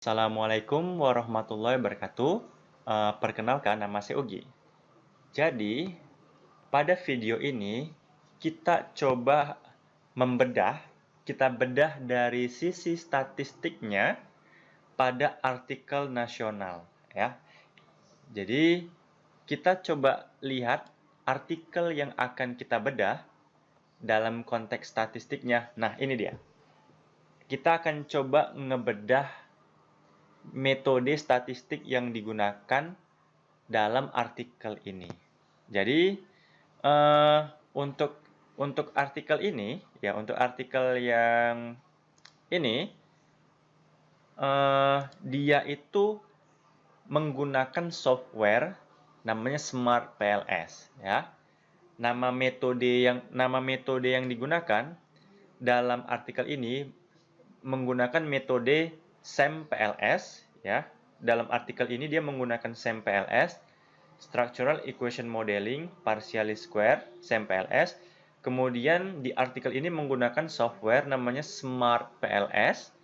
Assalamualaikum warahmatullahi wabarakatuh. Perkenalkan, nama saya Ugi. Jadi, pada video ini kita coba membedah, kita bedah dari sisi statistiknya pada artikel nasional, ya. Jadi, kita coba lihat artikel yang akan kita bedah dalam konteks statistiknya. Nah, ini dia. Kita akan coba ngebedah metode statistik yang digunakan dalam artikel ini. Jadi untuk artikel ini, ya untuk artikel yang ini, dia itu menggunakan software namanya Smart PLS, ya. Nama metode yang digunakan dalam artikel ini menggunakan metode SEM-PLS, ya. Dalam artikel ini dia menggunakan SEM-PLS, Structural Equation Modeling Partial Square, SEM-PLS. Kemudian di artikel ini menggunakan software namanya Smart PLS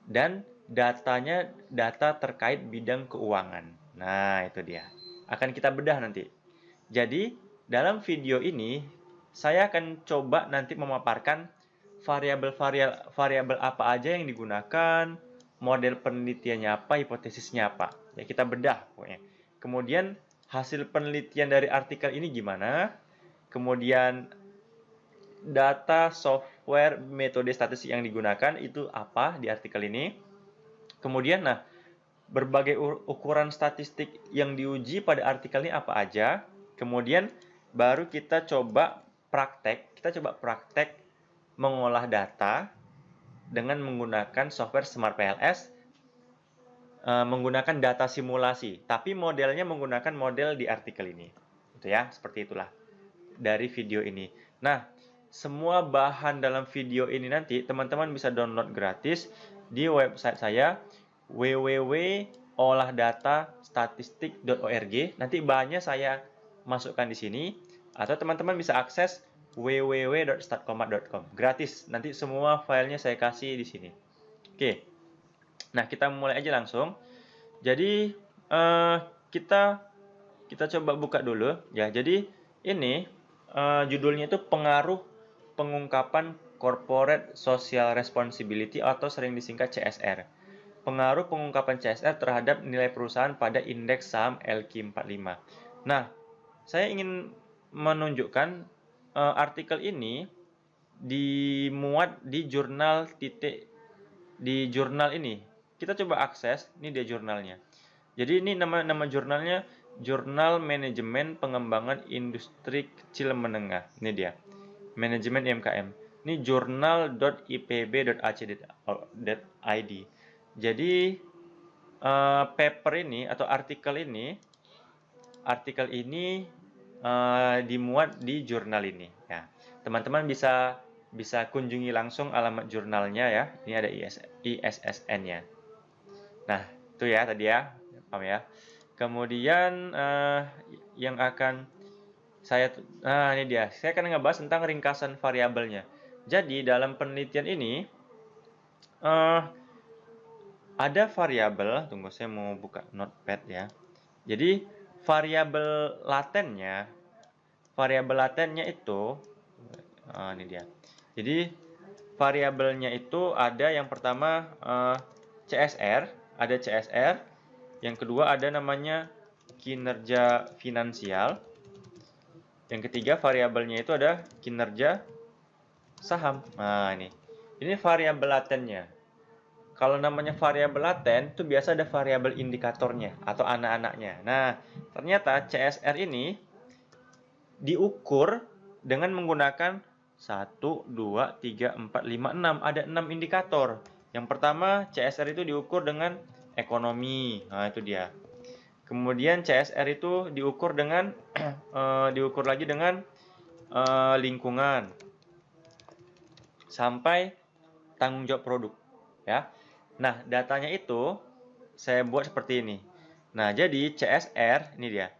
dan datanya data terkait bidang keuangan. Nah, itu dia. Akan kita bedah nanti. Jadi, dalam video ini saya akan coba nanti memaparkan variabel apa aja yang digunakan, model penelitiannya apa, hipotesisnya apa. Ya, kita bedah pokoknya. Kemudian hasil penelitian dari artikel ini gimana? Kemudian data, software, metode statistik yang digunakan itu apa di artikel ini? Kemudian berbagai ukuran statistik yang diuji pada artikel ini apa aja? Kemudian baru kita coba praktek mengolah data dengan menggunakan software Smart PLS, menggunakan data simulasi, tapi modelnya menggunakan model di artikel ini. Itu ya, seperti itulah dari video ini. Nah, semua bahan dalam video ini nanti teman-teman bisa download gratis di website saya www.olahdatastatistik.org. Nanti bahannya saya masukkan di sini atau teman-teman bisa akses www.statcomat.com. Gratis. Nanti semua filenya saya kasih di sini. Oke. Nah, kita mulai aja langsung. Jadi kita coba buka dulu ya. Jadi ini judulnya itu pengaruh pengungkapan Corporate Social Responsibility atau sering disingkat CSR. Pengaruh pengungkapan CSR terhadap nilai perusahaan pada indeks saham LQ45. Nah, saya ingin menunjukkan artikel ini dimuat di jurnal ini. Kita coba akses, ini dia jurnalnya. Jadi ini nama jurnalnya Jurnal Manajemen Pengembangan Industri Kecil Menengah. Ini dia. Manajemen IMKM. Ini jurnal.ipb.ac.id. Jadi paper ini atau artikel ini dimuat di jurnal ini ya. Teman-teman bisa kunjungi langsung alamat jurnalnya ya. Ini ada ISSN-nya. Nah, itu ya tadi ya. Paham ya? Kemudian yang akan ini dia. Saya akan ngebahas tentang ringkasan variabelnya. Jadi dalam penelitian ini ada variabel. Tunggu, saya mau buka notepad ya. Jadi variabel latennya itu ini dia. Jadi variabelnya itu ada yang pertama CSR, ada CSR. Yang kedua ada namanya kinerja finansial. Yang ketiga variabelnya itu ada kinerja saham. Nah, ini variabel latennya. Kalau namanya variabel laten itu biasa ada variabel indikatornya atau anak-anaknya. Nah, ternyata CSR ini diukur dengan menggunakan 1, 2, 3, 4, 5, 6. Ada 6 indikator. Yang pertama, CSR itu diukur dengan ekonomi. Nah, itu dia. Kemudian CSR itu diukur dengan diukur lagi dengan lingkungan sampai tanggung jawab produk ya. Nah, datanya itu saya buat seperti ini. Nah, jadi CSR ini dia.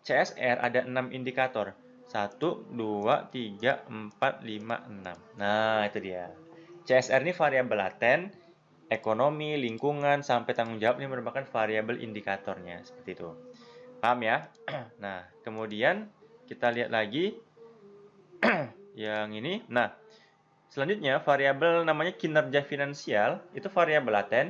CSR ada 6 indikator. 1, 2, 3, 4, 5, 6. Nah, itu dia. CSR ini variabel laten ekonomi, lingkungan, sampai tanggung jawab ini merupakan variabel indikatornya. Seperti itu. Paham ya? Nah, kemudian kita lihat lagi yang ini. Nah, selanjutnya variabel namanya kinerja finansial, itu variabel laten.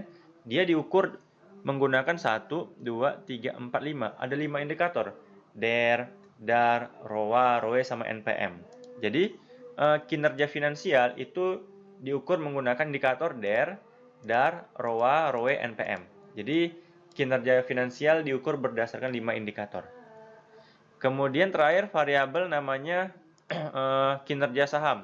Dia diukur menggunakan 1, 2, 3, 4, 5. Ada 5 indikator. DER, DAR, ROA, ROE, sama NPM. Jadi, kinerja finansial itu diukur menggunakan indikator DER, DAR, ROA, ROE, NPM. Jadi, kinerja finansial diukur berdasarkan 5 indikator. Kemudian terakhir variabel namanya kinerja saham.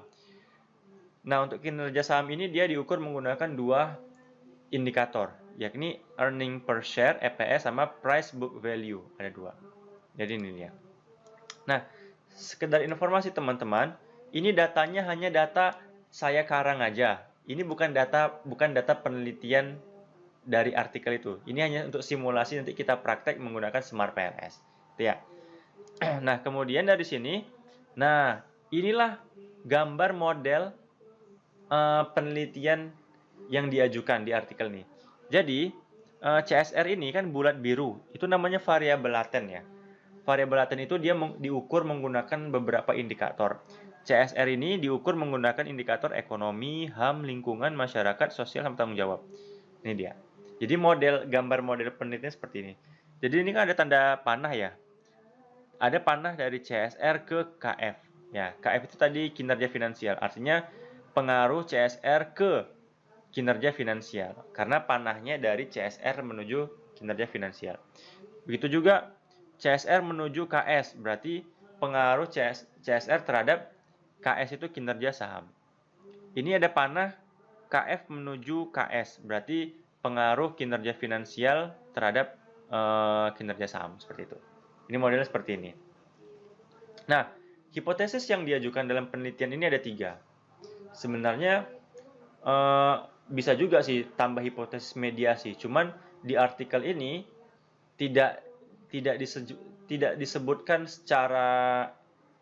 Nah, untuk kinerja saham ini dia diukur menggunakan 2 indikator, yakni earning per share (EPS) sama price book value, ada 2. Jadi ini dia. Nah, sekedar informasi teman-teman, ini datanya hanya data saya karang aja. Ini bukan data penelitian dari artikel itu. Ini hanya untuk simulasi, nanti kita praktek menggunakan Smart PLS. Ya. Nah, kemudian dari sini, nah inilah gambar model penelitian yang diajukan di artikel ini. Jadi, CSR ini kan bulat biru, itu namanya variabel laten ya. Variabel laten itu dia diukur menggunakan beberapa indikator. CSR ini diukur menggunakan indikator ekonomi, HAM, lingkungan, masyarakat, sosial, sama tanggung jawab. Ini dia. Jadi gambar model penelitian seperti ini. Jadi ini kan ada tanda panah ya. Ada panah dari CSR ke KF. Ya, KF itu tadi kinerja finansial. Artinya pengaruh CSR ke kinerja finansial. Karena panahnya dari CSR menuju kinerja finansial. Begitu juga CSR menuju KS, berarti pengaruh CSR terhadap KS itu kinerja saham. Ini ada panah KF menuju KS, berarti pengaruh kinerja finansial terhadap kinerja saham, seperti itu. Ini modelnya seperti ini. Nah, hipotesis yang diajukan dalam penelitian ini ada 3. Sebenarnya bisa juga sih tambah hipotesis mediasi, cuman di artikel ini tidak disebutkan secara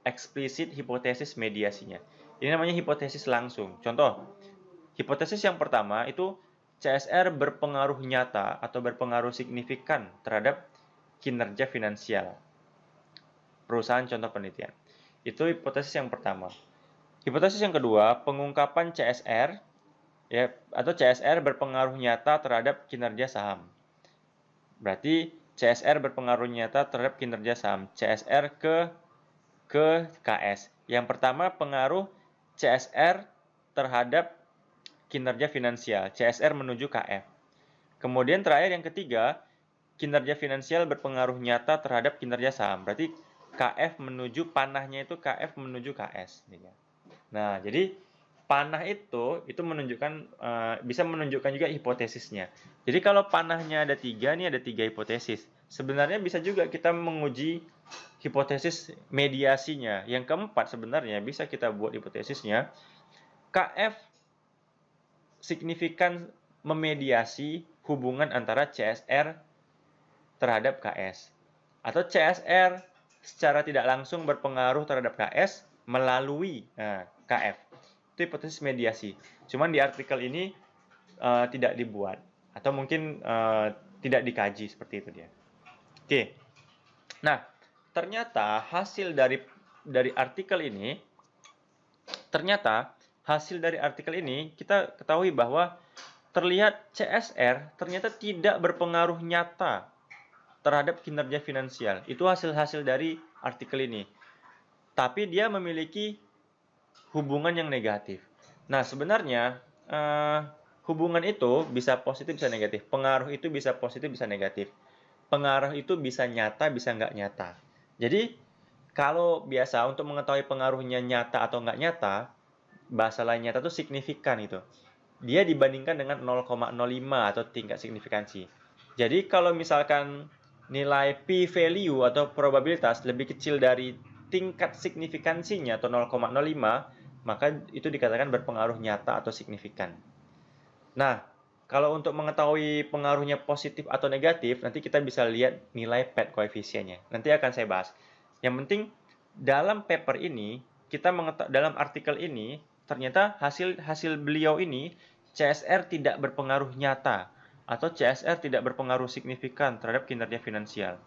eksplisit hipotesis mediasinya. Ini namanya hipotesis langsung. Contoh, hipotesis yang pertama itu CSR berpengaruh nyata atau berpengaruh signifikan terhadap kinerja finansial perusahaan contoh penelitian. Itu hipotesis yang pertama. Hipotesis yang kedua, pengungkapan CSR ya, atau CSR berpengaruh nyata terhadap kinerja saham. Berarti CSR berpengaruh nyata terhadap kinerja saham. CSR ke KS. Yang pertama, pengaruh CSR terhadap kinerja finansial. CSR menuju KF. Kemudian terakhir yang ketiga, kinerja finansial berpengaruh nyata terhadap kinerja saham. Berarti KF menuju panahnya itu KF menuju KS. Nah, jadi panah itu menunjukkan bisa menunjukkan juga hipotesisnya. Jadi kalau panahnya ada 3, nih ada 3 hipotesis. Sebenarnya bisa juga kita menguji hipotesis mediasinya. Yang keempat sebenarnya bisa kita buat hipotesisnya KF signifikan memediasi hubungan antara CSR terhadap KS. Atau CSR secara tidak langsung berpengaruh terhadap KS melalui KF. Itu hipotesis mediasi. Cuman di artikel ini tidak dibuat atau mungkin tidak dikaji, seperti itu dia. Oke. Nah, ternyata hasil dari artikel ini, kita ketahui bahwa terlihat CSR ternyata tidak berpengaruh nyata terhadap kinerja finansial. Itu hasil-hasil dari artikel ini. Tapi dia memiliki hubungan yang negatif. Nah, sebenarnya hubungan itu bisa positif, bisa negatif. Pengaruh itu bisa positif, bisa negatif. Pengaruh itu bisa nyata, bisa nggak nyata. Jadi, kalau biasa untuk mengetahui pengaruhnya nyata atau nggak nyata, bahasa lain nyata itu signifikan itu. Dia dibandingkan dengan 0,05 atau tingkat signifikansi. Jadi, kalau misalkan nilai p-value atau probabilitas lebih kecil dari tingkat signifikansinya atau 0,05, maka itu dikatakan berpengaruh nyata atau signifikan. Nah, kalau untuk mengetahui pengaruhnya positif atau negatif, nanti kita bisa lihat nilai PET koefisiennya. Nanti akan saya bahas. Yang penting dalam paper ini, dalam artikel ini, ternyata hasil beliau ini CSR tidak berpengaruh nyata atau CSR tidak berpengaruh signifikan terhadap kinerja finansial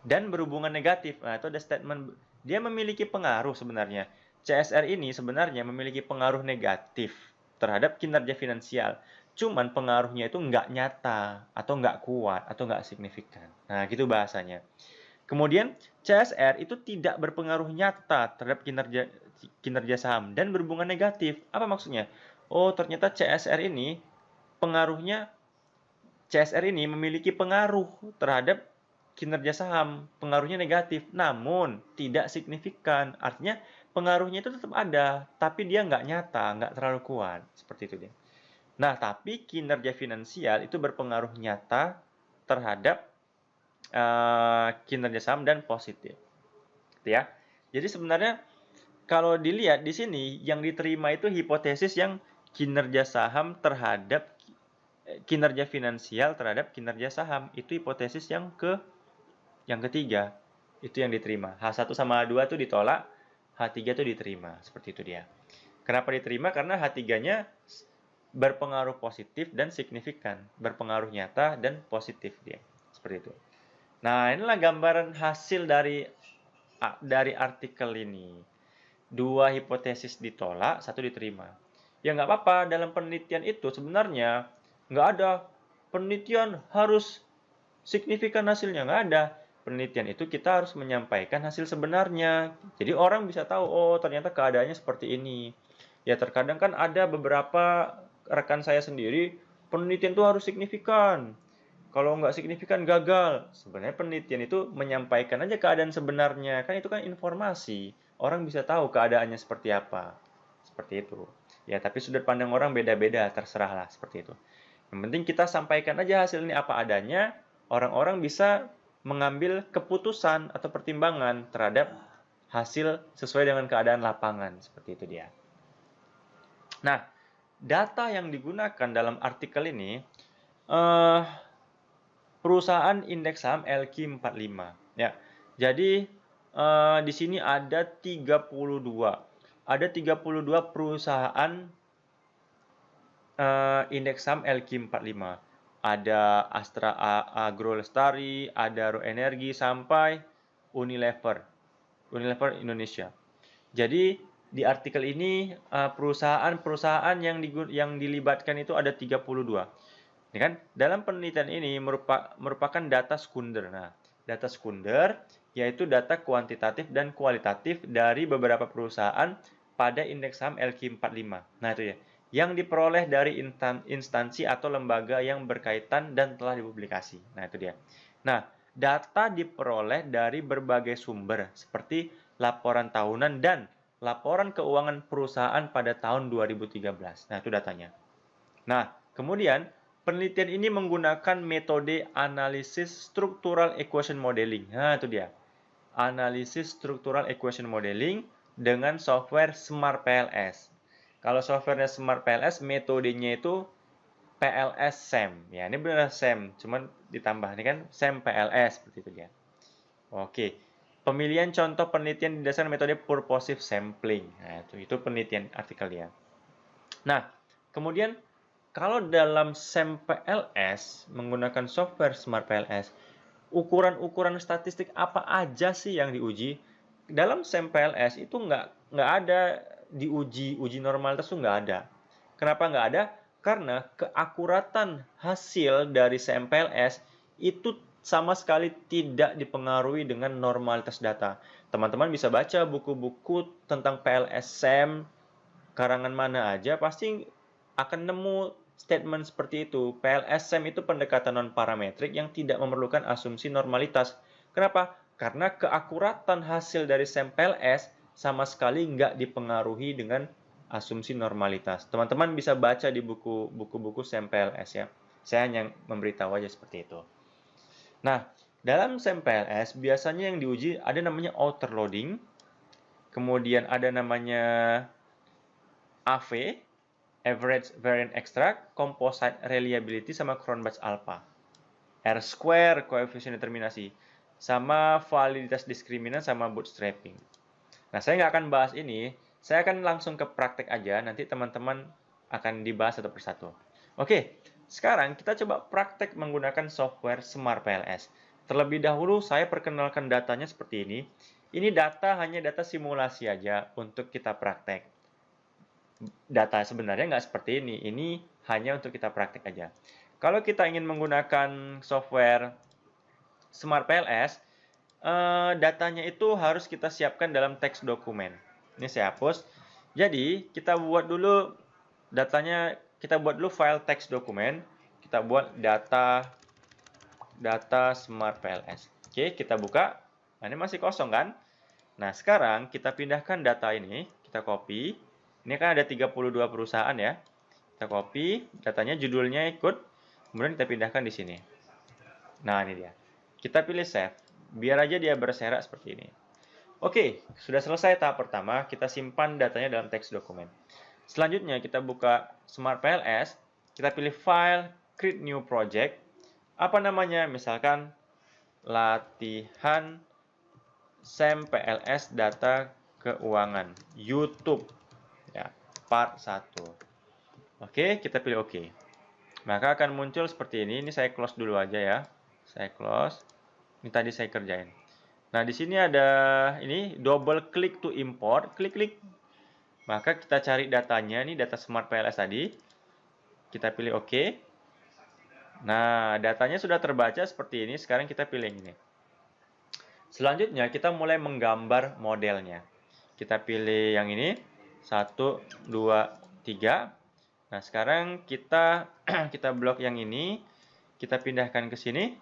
dan berhubungan negatif. Nah, itu ada statement dia memiliki pengaruh sebenarnya. CSR ini sebenarnya memiliki pengaruh negatif terhadap kinerja finansial. Cuman pengaruhnya itu nggak nyata atau nggak kuat atau nggak signifikan. Nah, gitu bahasanya. Kemudian CSR itu tidak berpengaruh nyata terhadap kinerja saham dan berhubungan negatif. Apa maksudnya? Oh, ternyata CSR ini memiliki pengaruh terhadap kinerja saham. Pengaruhnya negatif, namun tidak signifikan. Artinya pengaruhnya itu tetap ada, tapi dia nggak nyata, nggak terlalu kuat. Seperti itu dia. Nah, tapi kinerja finansial itu berpengaruh nyata terhadap kinerja saham dan positif. Gitu ya. Jadi sebenarnya kalau dilihat di sini yang diterima itu hipotesis yang kinerja saham terhadap kinerja finansial terhadap kinerja saham. Itu hipotesis yang ketiga. Itu yang diterima. H1 sama H2 itu ditolak, H3 itu diterima. Seperti itu dia. Kenapa diterima? Karena H3-nya berpengaruh positif dan signifikan, berpengaruh nyata dan positif dia. Seperti itu. Nah, inilah gambaran hasil dari artikel ini. 2 hipotesis ditolak, 1 diterima. Ya nggak apa-apa, dalam penelitian itu sebenarnya nggak ada penelitian harus signifikan hasilnya, nggak ada. Penelitian itu kita harus menyampaikan hasil sebenarnya. Jadi orang bisa tahu, oh ternyata keadaannya seperti ini. Ya terkadang kan ada beberapa rekan saya sendiri, penelitian itu harus signifikan. Kalau nggak signifikan gagal. Sebenarnya penelitian itu menyampaikan aja keadaan sebenarnya. Kan itu kan informasi. Orang bisa tahu keadaannya seperti apa. Seperti itu. Ya, tapi sudut pandang orang beda-beda, terserahlah seperti itu. Yang penting kita sampaikan aja hasil ini apa adanya, orang-orang bisa mengambil keputusan atau pertimbangan terhadap hasil sesuai dengan keadaan lapangan. Seperti itu dia. Nah, data yang digunakan dalam artikel ini perusahaan indeks saham LQ45. Ya. Jadi di sini ada 32. Ada 32 perusahaan indeks saham LQ45. Ada Astra Agro Lestari, ada Ro Energi sampai Unilever. Unilever Indonesia. Jadi di artikel ini perusahaan-perusahaan yang dilibatkan itu ada 32. Ya kan? Dalam penelitian ini merupakan data sekunder. Nah, data sekunder yaitu data kuantitatif dan kualitatif dari beberapa perusahaan pada indeks saham LQ45. Nah, itu ya. Yang diperoleh dari instansi atau lembaga yang berkaitan dan telah dipublikasi. Nah, itu dia. Nah, data diperoleh dari berbagai sumber seperti laporan tahunan dan laporan keuangan perusahaan pada tahun 2013. Nah, itu datanya. Nah, kemudian penelitian ini menggunakan metode analisis structural equation modeling. Nah, itu dia. Analisis structural equation modeling dengan software Smart PLS. Kalau softwarenya Smart PLS, metodenya itu PLS SAM. Ya, ini benar SAM, cuman ditambah ini kan SAM PLS seperti itu dia. Oke. Pemilihan contoh penelitian didasarkan metode purposive sampling. Nah, itu penelitian artikel dia. Nah, kemudian kalau dalam SAM PLS menggunakan software Smart PLS, ukuran-ukuran statistik apa aja sih yang diuji? Dalam SAM PLS itu nggak ada uji normalitas itu nggak ada. Kenapa nggak ada? Karena keakuratan hasil dari SAM PLS itu sama sekali tidak dipengaruhi dengan normalitas data. Teman-teman bisa baca buku-buku tentang PLS SAM karangan mana aja pasti akan nemu statement seperti itu. PLS SAM itu pendekatan non-parametrik yang tidak memerlukan asumsi normalitas. Kenapa? Karena keakuratan hasil dari SAM PLS sama sekali nggak dipengaruhi dengan asumsi normalitas. Teman-teman bisa baca di buku-buku SAM PLS ya. Saya hanya memberitahu aja seperti itu. Nah, dalam SAM PLS biasanya yang diuji ada namanya outer loading, kemudian ada namanya AV, Average Variance Extract, Composite Reliability, sama Cronbach Alpha. R square, koefisien determinasi, sama validitas diskriminan, sama bootstrapping. Nah, saya nggak akan bahas ini, saya akan langsung ke praktek aja, nanti teman-teman akan dibahas satu persatu. Oke, sekarang kita coba praktek menggunakan software Smart PLS. Terlebih dahulu saya perkenalkan datanya seperti ini. Ini data hanya data simulasi aja untuk kita praktek. Data sebenarnya nggak seperti ini. Ini hanya untuk kita praktek aja. Kalau kita ingin menggunakan software Smart PLS, datanya itu harus kita siapkan dalam teks dokumen. Ini saya hapus. Jadi, kita buat dulu datanya, kita buat dulu file teks dokumen. Kita buat data Smart PLS. Oke, kita buka. Nah, ini masih kosong kan? Nah, sekarang kita pindahkan data ini, kita copy. Ini kan ada 32 perusahaan ya. Kita copy, datanya judulnya ikut, kemudian kita pindahkan di sini. Nah, ini dia. Kita pilih save, biar aja dia berserak seperti ini. Oke, sudah selesai tahap pertama, kita simpan datanya dalam teks dokumen. Selanjutnya kita buka Smart PLS, kita pilih file, create new project. Apa namanya? Misalkan latihan SEM PLS data keuangan YouTube ya, part 1. Oke, kita pilih oke. Maka akan muncul seperti ini. Ini saya close dulu aja ya. Saya close. Ini tadi saya kerjain. Nah, di sini ada ini double click to import, klik-klik. Maka kita cari datanya, ini data Smart PLS tadi. Kita pilih oke. Nah, datanya sudah terbaca seperti ini. Sekarang kita pilih yang ini. Selanjutnya kita mulai menggambar modelnya. Kita pilih yang ini. 1, 2, 3. Nah, sekarang kita blok yang ini. Kita pindahkan ke sini.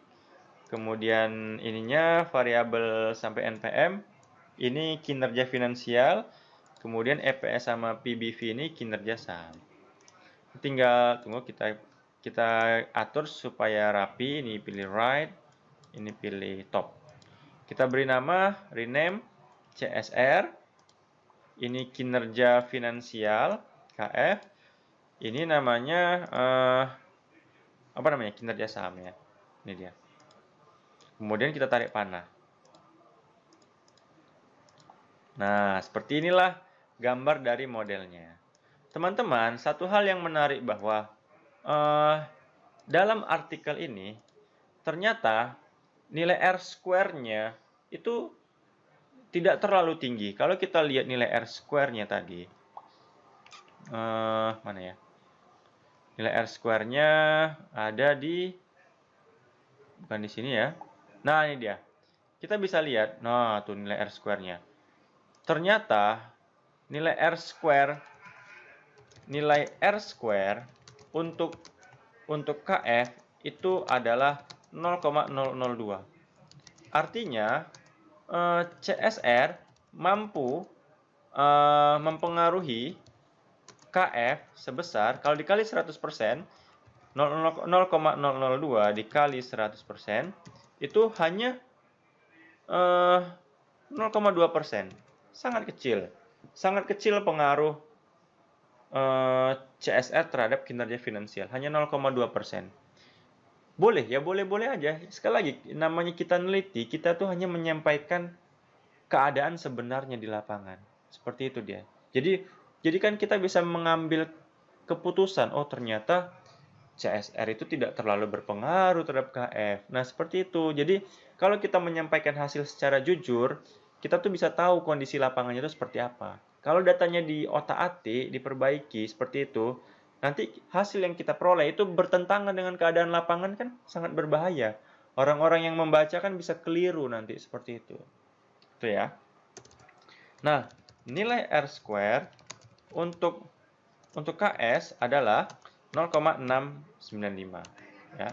Kemudian ininya variabel sampai NPM. Ini kinerja finansial. Kemudian EPS sama PBV ini kinerja saham. Tinggal tunggu kita atur supaya rapi. Ini pilih right, ini pilih top. Kita beri nama rename CSR. Ini kinerja finansial KF. Ini namanya apa namanya? Kinerja saham ya. Ini dia. Kemudian kita tarik panah. Nah, seperti inilah gambar dari modelnya. Teman-teman, satu hal yang menarik bahwa dalam artikel ini ternyata nilai R-square-nya itu tidak terlalu tinggi. Kalau kita lihat nilai R-square-nya tadi, mana ya? Nilai R-square-nya ada di, bukan di sini ya. Nah, ini dia. Kita bisa lihat, nah tuh nilai R-square-nya. Ternyata nilai R-square untuk KF itu adalah 0,002. Artinya CSR mampu mempengaruhi KF sebesar, kalau dikali 100%, 0,002 dikali 100% itu hanya 0,2%. Sangat kecil. Sangat kecil pengaruh CSR terhadap kinerja finansial. Hanya 0,2%. Boleh, ya boleh-boleh aja. Sekali lagi, namanya kita neliti, kita tuh hanya menyampaikan keadaan sebenarnya di lapangan. Seperti itu dia. Jadi kan kita bisa mengambil keputusan, oh ternyata CSR itu tidak terlalu berpengaruh terhadap KF. Nah, seperti itu. Jadi, kalau kita menyampaikan hasil secara jujur, kita tuh bisa tahu kondisi lapangannya itu seperti apa. Kalau datanya di otak-atik, diperbaiki seperti itu, nanti hasil yang kita peroleh itu bertentangan dengan keadaan lapangan kan sangat berbahaya. Orang-orang yang membaca kan bisa keliru nanti seperti itu. Itu ya. Nah, nilai R-square untuk KS adalah 0,695 ya.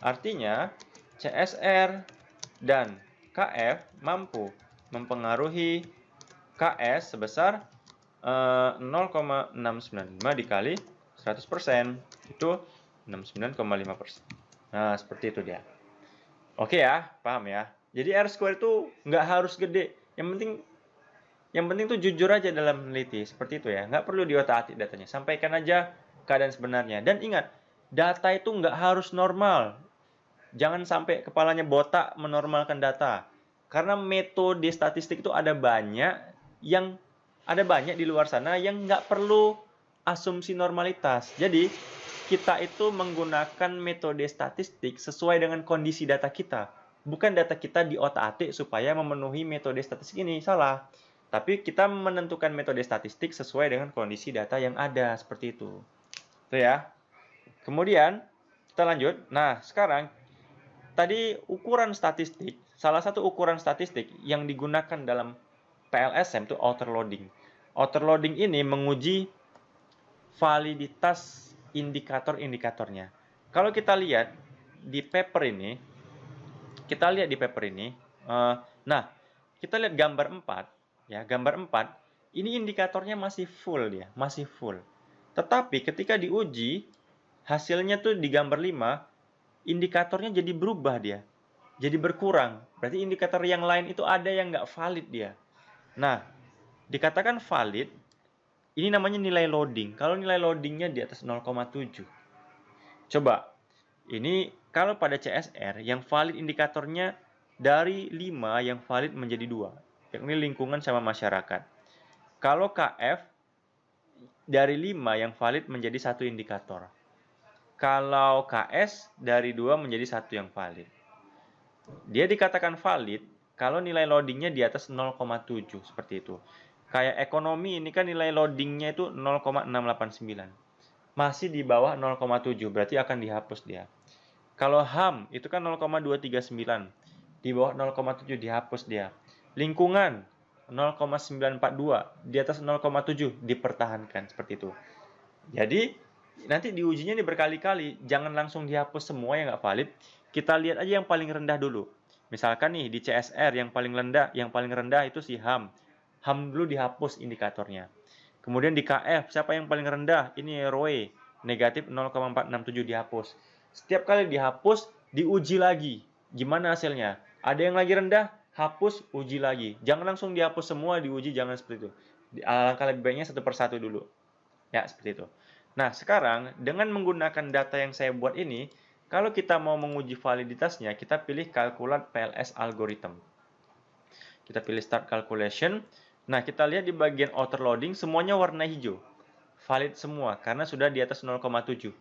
Artinya CSR dan KF mampu mempengaruhi KS sebesar 0,695 dikali 100%, itu 69,5%. Nah, seperti itu dia. Oke ya, paham ya. Jadi R-square itu nggak harus gede. Yang penting tuh jujur aja dalam meneliti, seperti itu ya. Nggak perlu diotak-atik datanya. Sampaikan aja keadaan sebenarnya. Dan ingat, data itu nggak harus normal. Jangan sampai kepalanya botak menormalkan data. Karena metode statistik itu ada banyak di luar sana yang nggak perlu asumsi normalitas. Jadi, kita itu menggunakan metode statistik sesuai dengan kondisi data kita. Bukan data kita di otak-atik supaya memenuhi metode statistik ini, salah. Tapi kita menentukan metode statistik sesuai dengan kondisi data yang ada, seperti itu. Itu ya. Kemudian, kita lanjut. Nah, sekarang, tadi ukuran statistik, salah satu ukuran statistik yang digunakan dalam PLSM itu outer loading. Outer loading ini menguji validitas indikator-indikatornya. Kalau kita lihat di paper ini, nah, kita lihat gambar 4, ya, gambar 4, ini indikatornya masih full dia, masih full. Tetapi ketika diuji, hasilnya tuh di gambar 5, indikatornya jadi berubah dia. Jadi berkurang. Berarti indikator yang lain itu ada yang nggak valid dia. Nah, dikatakan valid, ini namanya nilai loading. Kalau nilai loadingnya di atas 0,7. Coba, ini kalau pada CSR, yang valid indikatornya dari 5 yang valid menjadi 2. Yakni lingkungan sama masyarakat. Kalau KF, dari 5 yang valid menjadi 1 indikator. Kalau KS, dari 2 menjadi 1 yang valid. Dia dikatakan valid kalau nilai loadingnya di atas 0,7, seperti itu. Kayak ekonomi ini kan nilai loadingnya itu 0,689. Masih di bawah 0,7, berarti akan dihapus dia. Kalau HAM itu kan 0,239, di bawah 0,7 dihapus dia. Lingkungan 0,942, di atas 0,7 dipertahankan, seperti itu. Jadi nanti diujinya ini berkali-kali, jangan langsung dihapus semua yang nggak valid. Kita lihat aja yang paling rendah dulu. Misalkan nih di CSR yang paling rendah itu si HAM. HAM dulu dihapus indikatornya. Kemudian di KF, siapa yang paling rendah? Ini ROE, negatif 0,467 dihapus. Setiap kali dihapus, diuji lagi. Gimana hasilnya? Ada yang lagi rendah, hapus, uji lagi. Jangan langsung dihapus semua, diuji, jangan seperti itu. Alangkah lebih baiknya satu persatu dulu. Ya, seperti itu. Nah, sekarang dengan menggunakan data yang saya buat ini, kalau kita mau menguji validitasnya, kita pilih kalkulat PLS algorithm. Kita pilih start calculation. Nah, kita lihat di bagian outer loading, semuanya warna hijau. Valid semua, karena sudah di atas 0,7.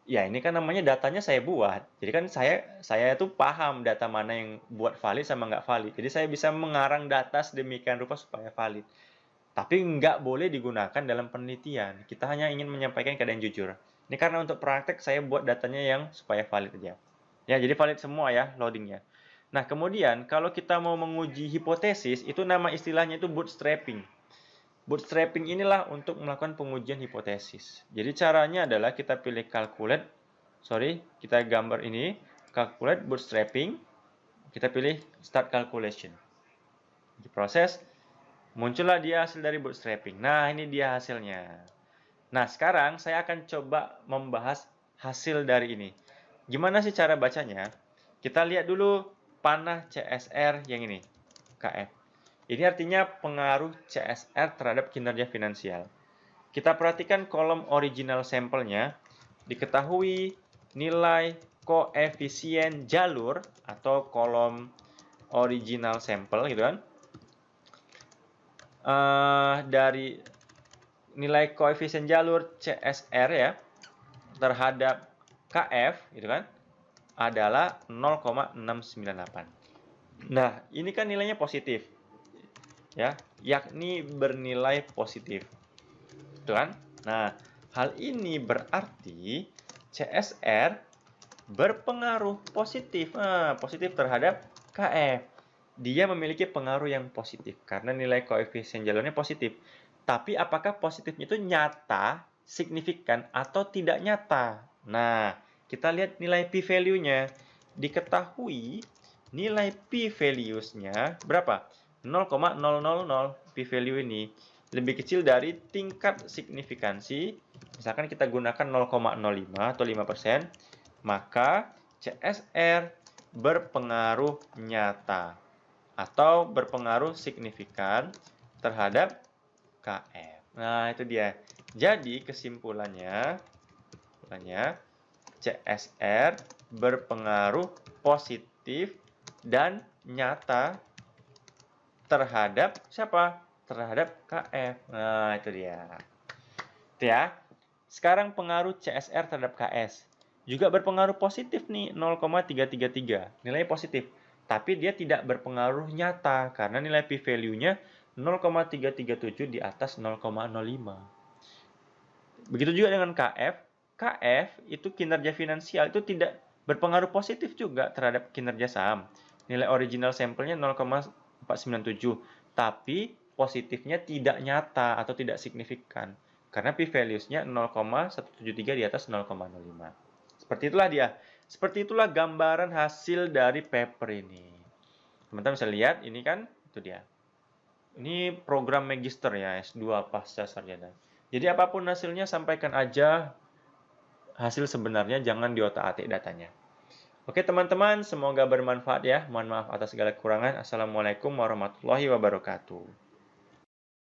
Ya, ini kan namanya datanya saya buat. Jadi kan saya itu paham data mana yang buat valid sama nggak valid. Jadi saya bisa mengarang data sedemikian rupa supaya valid. Tapi nggak boleh digunakan dalam penelitian. Kita hanya ingin menyampaikan keadaan jujur. Ini karena untuk praktek saya buat datanya yang supaya valid aja. Ya, jadi valid semua ya loadingnya. Nah, kemudian kalau kita mau menguji hipotesis, itu nama istilahnya itu bootstrapping. Bootstrapping inilah untuk melakukan pengujian hipotesis. Jadi caranya adalah kita pilih calculate, kita gambar ini, calculate bootstrapping, kita pilih start calculation. Diproses, muncullah dia hasil dari bootstrapping. Nah, ini dia hasilnya. Nah, sekarang saya akan coba membahas hasil dari ini. Gimana sih cara bacanya? Kita lihat dulu panah CSR yang ini, KF. Ini artinya pengaruh CSR terhadap kinerja finansial. Kita perhatikan kolom original sampelnya, diketahui nilai koefisien jalur atau kolom original sampel gitu kan. Dari nilai koefisien jalur CSR ya terhadap KF gitu kan adalah 0,698. Nah, ini kan nilainya positif. Ya, yakni bernilai positif. Itu kan? Nah, hal ini berarti CSR berpengaruh positif. Positif terhadap KF. Dia memiliki pengaruh yang positif karena nilai koefisien jalurnya positif. Tapi apakah positifnya itu nyata, signifikan, atau tidak nyata? Nah, kita lihat nilai p-value-nya. Diketahui nilai p-values-nya berapa? 0,000 p-value ini lebih kecil dari tingkat signifikansi. Misalkan kita gunakan 0,05 atau 5%, maka CSR berpengaruh nyata atau berpengaruh signifikan terhadap KF. Nah, itu dia. Jadi kesimpulannya CSR berpengaruh positif dan nyata terhadap siapa? Terhadap KF. Nah, itu dia. Itu ya. Sekarang pengaruh CSR terhadap KS. Juga berpengaruh positif nih, 0,333. Nilainya positif. Tapi dia tidak berpengaruh nyata karena nilai p-value-nya 0,337 di atas 0,05. Begitu juga dengan KF. KF itu kinerja finansial itu tidak berpengaruh positif juga terhadap kinerja saham. Nilai original sampelnya 0,497, tapi positifnya tidak nyata atau tidak signifikan karena p-values-nya 0,173 di atas 0,05. Seperti itulah dia. Seperti itulah gambaran hasil dari paper ini. Teman-teman bisa lihat ini kan itu dia. Ini program magister ya, S2 pasca sarjana. Jadi apapun hasilnya sampaikan aja hasil sebenarnya, jangan diotak-atik datanya. Oke teman-teman, semoga bermanfaat ya. Mohon maaf atas segala kekurangan. Assalamualaikum warahmatullahi wabarakatuh.